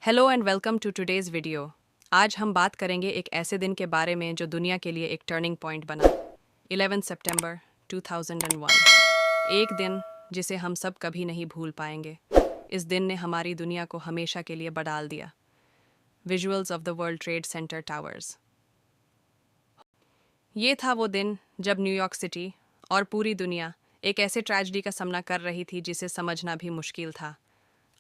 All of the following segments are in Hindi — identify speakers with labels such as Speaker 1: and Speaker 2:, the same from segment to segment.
Speaker 1: Hello and welcome to today's video. आज हम बात करेंगे एक ऐसे दिन के बारे में जो दुनिया के लिए एक टर्निंग पॉइंट बना। 11 सितंबर 2001, एक दिन जिसे हम सब कभी नहीं भूल पाएंगे। इस दिन ने हमारी दुनिया को हमेशा के लिए बदल दिया। Visuals of the world trade centre towers. ये था वो दिन जब न्यूयॉर्क सिटी और पूरी दुनिया एक ऐसे ट्रेजेडी का सामना कर रही थी जिसे समझना भी मुश्किल था।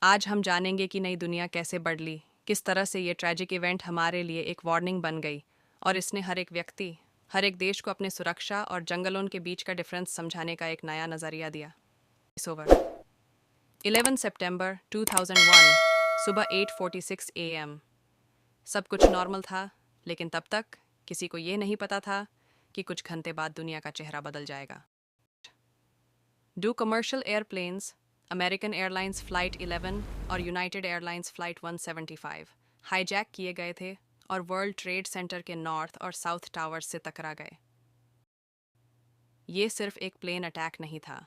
Speaker 1: आज हम जानेंगे कि नई दुनिया कैसे बदली, किस तरह से ये ट्रैजिक इवेंट हमारे लिए एक वार्निंग बन गई और इसने हर एक व्यक्ति, हर एक देश को अपने सुरक्षा और जंगलों के बीच का डिफरेंस समझाने का एक नया नज़रिया दिया। इस ओवर 11 सितंबर 2001, सुबह 8:46 AM। सब कुछ नॉर्मल था, लेकिन तब तक किसी को ये नहीं पता था कि कुछ घंटे बाद दुनिया का चेहरा बदल जाएगा। Do commercial airplanes, American airlines flight 11 और यूनाइटेड एयरलाइंस फ़्लाइट 175 हाईजैक किए गए थे और वर्ल्ड ट्रेड सेंटर के नॉर्थ और साउथ टावर्स से टकरा गए। ये सिर्फ एक प्लेन अटैक नहीं था,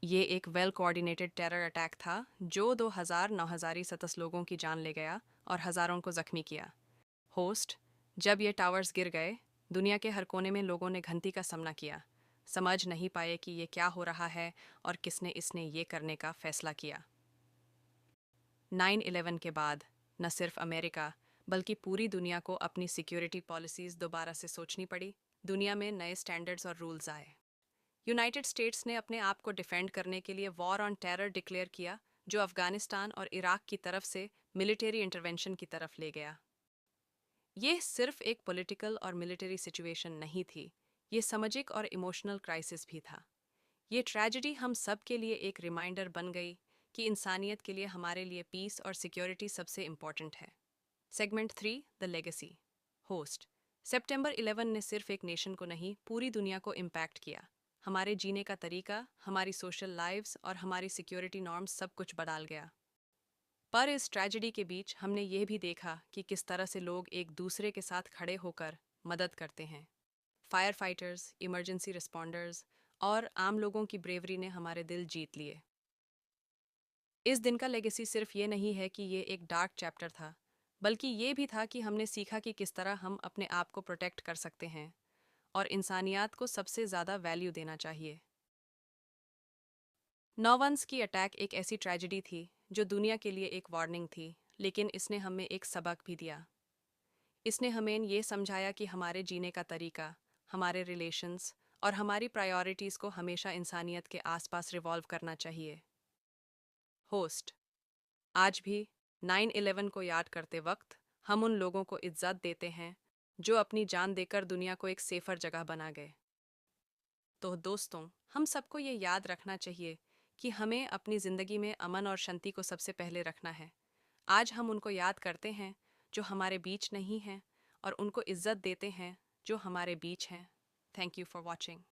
Speaker 1: ये एक वेल कोऑर्डिनेटेड टेरर अटैक था जो 2,927 लोगों की जान ले गया और हज़ारों को जख्मी किया। होस्ट, जब ये टावर्स गिर गए, दुनिया के हर कोने में लोगों ने घंटी का सामना किया, समझ नहीं पाए कि ये क्या हो रहा है और किसने इसने ये करने का फैसला किया। 9/11 के बाद न सिर्फ अमेरिका बल्कि पूरी दुनिया को अपनी सिक्योरिटी पॉलिसीज दोबारा से सोचनी पड़ी। दुनिया में नए स्टैंडर्ड्स और रूल्स आए। यूनाइटेड स्टेट्स ने अपने आप को डिफेंड करने के लिए वॉर ऑन टेरर डिक्लेयर किया, जो अफगानिस्तान और इराक की तरफ से मिलिट्री इंटरवेंशन की तरफ ले गया। ये सिर्फ एक पॉलिटिकल और मिलिट्री सिचुएशन नहीं थी, ये सामाजिक और इमोशनल क्राइसिस भी था। ये ट्रेजेडी हम सब के लिए एक रिमाइंडर बन गई कि इंसानियत के लिए हमारे लिए पीस और सिक्योरिटी सबसे इम्पॉर्टेंट है। Segment 3, the legacy. होस्ट, सितंबर 11 ने सिर्फ एक नेशन को नहीं, पूरी दुनिया को इम्पैक्ट किया। हमारे जीने का तरीका, हमारी सोशल लाइव्स और हमारी सिक्योरिटी नॉर्म्स सब कुछ बदल गया। पर इस ट्रेजेडी के बीच हमने ये भी देखा कि किस तरह से लोग एक दूसरे के साथ खड़े होकर मदद करते हैं। फायर फाइटर्स, इमरजेंसी रिस्पॉन्डर्स और आम लोगों की ब्रेवरी ने हमारे दिल जीत लिए। इस दिन का लेगेसी सिर्फ ये नहीं है कि ये एक डार्क चैप्टर था, बल्कि ये भी था कि हमने सीखा कि किस तरह हम अपने आप को प्रोटेक्ट कर सकते हैं और इंसानियत को सबसे ज़्यादा वैल्यू देना चाहिए। नौवंस की अटैक एक ऐसी ट्रेजेडी थी जो दुनिया के लिए एक वार्निंग थी, लेकिन इसने हमें एक सबक भी दिया। इसने हमें ये समझाया कि हमारे जीने का तरीका, हमारे रिलेशंस और हमारी प्रायोरिटीज़ को हमेशा इंसानियत के आसपास रिवॉल्व करना चाहिए। होस्ट, आज भी 9/11 को याद करते वक्त हम उन लोगों को इज्जत देते हैं जो अपनी जान देकर दुनिया को एक सेफर जगह बना गए। तो दोस्तों, हम सबको ये याद रखना चाहिए कि हमें अपनी ज़िंदगी में अमन और शांति को सबसे पहले रखना है। आज हम उनको याद करते हैं जो हमारे बीच नहीं हैं और उनको इज्जत देते हैं जो हमारे बीच हैं। Thank you for watching.